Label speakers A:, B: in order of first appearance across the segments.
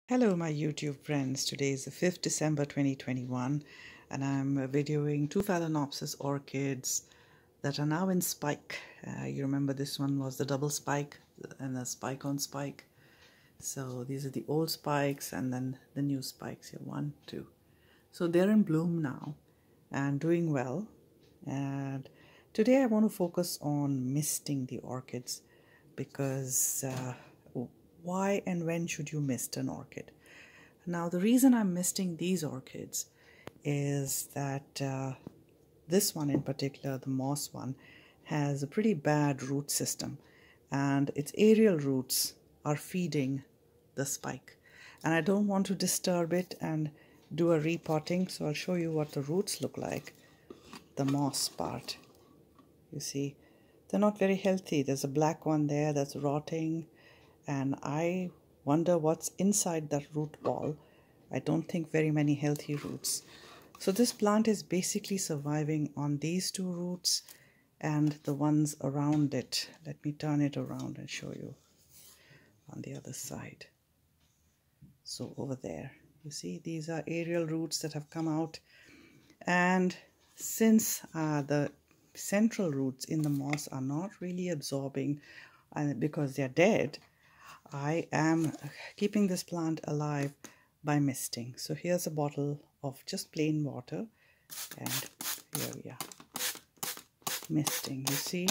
A: Hello my YouTube friends, today is the 5th December 2021 and I'm videoing two Phalaenopsis orchids that are now in spike. You remember this one was the double spike and the spike on spike. So these are the old spikes and then the new spikes here, 1, 2. So they're in bloom now and doing well. And today I want to focus on misting the orchids because why and when should you mist an orchid? Now the reason I'm misting these orchids is that this one in particular, the moss one, has a pretty bad root system and its aerial roots are feeding the spike and I don't want to disturb it and do a repotting, so I'll show you what the roots look like. The moss part, you see, they're not very healthy. There's a black one there that's rotting and I wonder what's inside that root ball. I don't think very many healthy roots. So this plant is basically surviving on these two roots and the ones around it. Let me turn it around and show you on the other side. So over there, you see, these are aerial roots that have come out. And since the central roots in the moss are not really absorbing because they're dead, I am keeping this plant alive by misting. So here's a bottle of just plain water and here we are misting. You see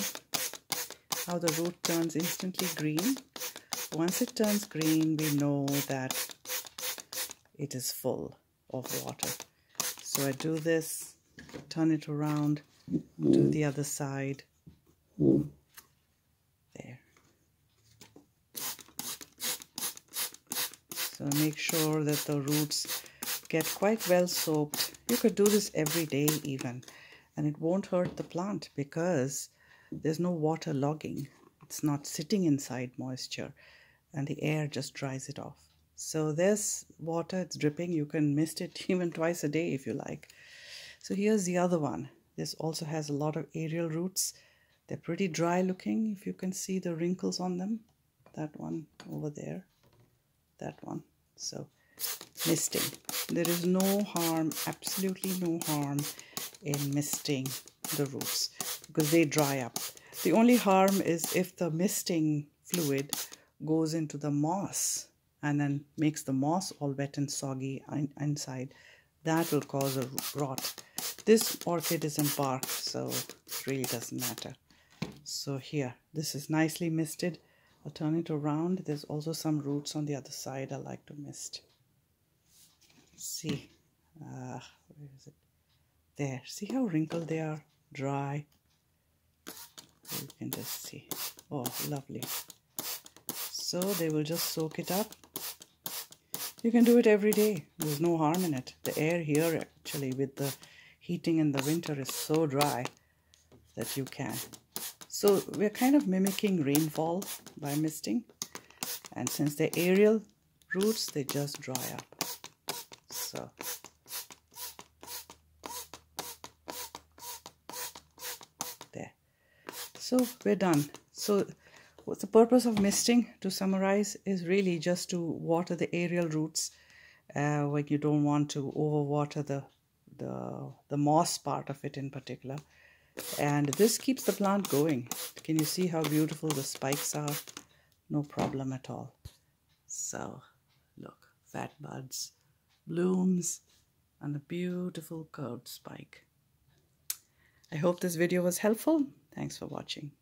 A: how the root turns instantly green? Once it turns green, we know that it is full of water. So I do this, turn it around, do the other side. There. So make sure that the roots get quite well soaked. You could do this every day even, and it won't hurt the plant because there's no water logging. It's not sitting inside moisture and the air just dries it off. So there's water, it's dripping. You can mist it even twice a day if you like. So here's the other one. This also has a lot of aerial roots. They're pretty dry looking, if you can see the wrinkles on them. That one over there. That one. So misting, there is no harm, absolutely no harm in misting the roots because they dry up. The only harm is if the misting fluid goes into the moss and then makes the moss all wet and soggy inside. That will cause a rot. This orchid is in bark, so it really doesn't matter. So here, this is nicely misted. I'll turn it around. There's also some roots on the other side I like to mist. See, where is it? There. See how wrinkled they are? Dry. You can just see. Oh, lovely. So they will just soak it up. You can do it every day. There's no harm in it. The air here actually with the heating in the winter is so dry that you can. So we're kind of mimicking rainfall by misting. And since they're aerial roots, they just dry up. So there. So we're done. So what's the purpose of misting, to summarize, is really just to water the aerial roots when you don't want to overwater the moss part of it in particular. And this keeps the plant going. Can you see how beautiful the spikes are? No problem at all. So look, fat buds, blooms, and a beautiful curved spike. I hope this video was helpful. Thanks for watching.